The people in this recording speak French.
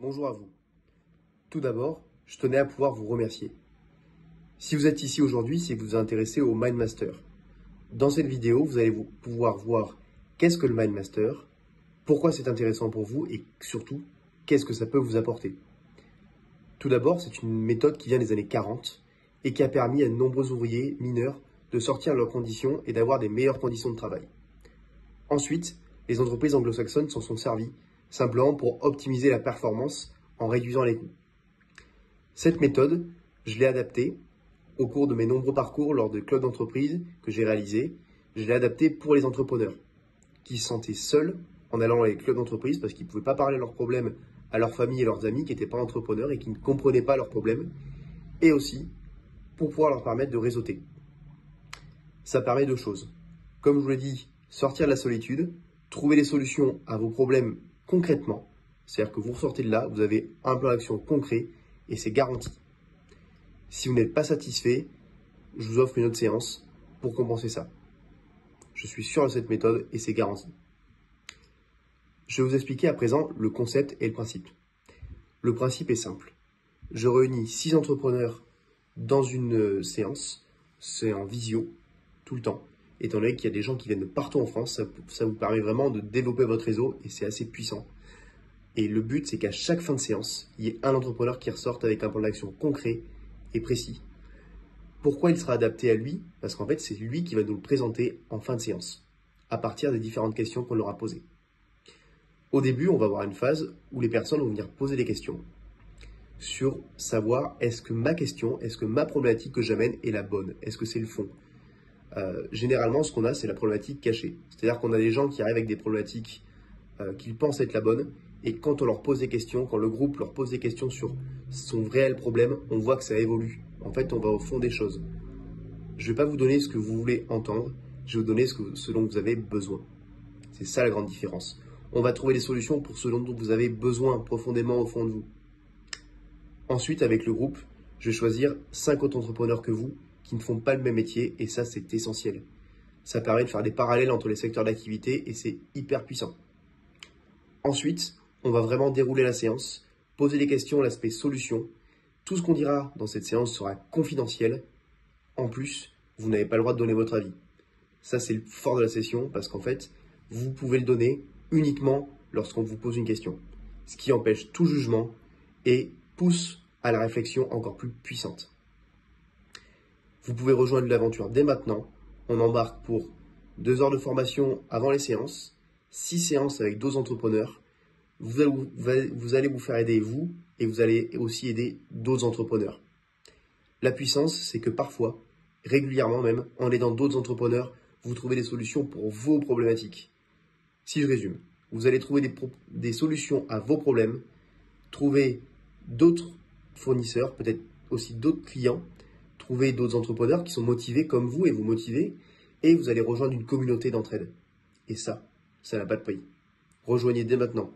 Bonjour à vous. Tout d'abord, je tenais à pouvoir vous remercier. Si vous êtes ici aujourd'hui, c'est que vous vous intéressez au MindMaster. Dans cette vidéo, vous allez pouvoir voir qu'est-ce que le MindMaster, pourquoi c'est intéressant pour vous et surtout, qu'est-ce que ça peut vous apporter. Tout d'abord, c'est une méthode qui vient des années 40 et qui a permis à de nombreux ouvriers mineurs de sortir de leurs conditions et d'avoir des meilleures conditions de travail. Ensuite, les entreprises anglo-saxonnes s'en sont servies simplement pour optimiser la performance en réduisant les coûts. Cette méthode, je l'ai adaptée au cours de mes nombreux parcours lors de clubs d'entreprise que j'ai réalisés. Je l'ai adaptée pour les entrepreneurs qui se sentaient seuls en allant dans les clubs d'entreprise parce qu'ils ne pouvaient pas parler de leurs problèmes à leur famille et leurs amis qui n'étaient pas entrepreneurs et qui ne comprenaient pas leurs problèmes, et aussi pour pouvoir leur permettre de réseauter. Ça permet deux choses. Comme je vous l'ai dit, sortir de la solitude, trouver des solutions à vos problèmes concrètement. C'est-à-dire que vous ressortez de là, vous avez un plan d'action concret et c'est garanti. Si vous n'êtes pas satisfait, je vous offre une autre séance pour compenser ça. Je suis sûr de cette méthode et c'est garanti. Je vais vous expliquer à présent le concept et le principe. Le principe est simple. Je réunis 6 entrepreneurs dans une séance. C'est en visio, tout le temps. Étant donné qu'il y a des gens qui viennent de partout en France, ça vous permet vraiment de développer votre réseau et c'est assez puissant. Et le but, c'est qu'à chaque fin de séance, il y ait un entrepreneur qui ressorte avec un plan d'action concret et précis. Pourquoi il sera adapté à lui? Parce qu'en fait, c'est lui qui va nous le présenter en fin de séance, à partir des différentes questions qu'on leur a posées. Au début, on va avoir une phase où les personnes vont venir poser des questions sur savoir est-ce que ma question, est-ce que ma problématique que j'amène est la bonne? Est-ce que c'est le fond? Généralement, ce qu'on a, c'est la problématique cachée. C'est-à-dire qu'on a des gens qui arrivent avec des problématiques qu'ils pensent être la bonne, et quand on leur pose des questions, quand le groupe leur pose des questions sur son réel problème, on voit que ça évolue. En fait, on va au fond des choses. Je ne vais pas vous donner ce que vous voulez entendre, je vais vous donner ce dont vous avez besoin. C'est ça la grande différence. On va trouver des solutions pour ce dont vous avez besoin profondément au fond de vous. Ensuite, avec le groupe, je vais choisir 5 autres entrepreneurs que vous qui ne font pas le même métier et ça, c'est essentiel. Ça permet de faire des parallèles entre les secteurs d'activité et c'est hyper puissant. Ensuite, on va vraiment dérouler la séance, poser des questions, l'aspect solution. Tout ce qu'on dira dans cette séance sera confidentiel. En plus, vous n'avez pas le droit de donner votre avis. Ça, c'est le fort de la session parce qu'en fait, vous pouvez le donner uniquement lorsqu'on vous pose une question. Ce qui empêche tout jugement et pousse à la réflexion encore plus puissante. Vous pouvez rejoindre l'aventure dès maintenant. On embarque pour 2 heures de formation avant les séances, 6 séances avec 12 entrepreneurs. Vous allez vous faire aider vous et vous allez aussi aider d'autres entrepreneurs. La puissance, c'est que parfois, régulièrement même, en aidant d'autres entrepreneurs, vous trouvez des solutions pour vos problématiques. Si je résume, vous allez trouver des solutions à vos problèmes, trouver d'autres fournisseurs, peut-être aussi d'autres clients, trouver d'autres entrepreneurs qui sont motivés comme vous et vous motiver, et vous allez rejoindre une communauté d'entraide. Et ça n'a pas de prix. Rejoignez dès maintenant.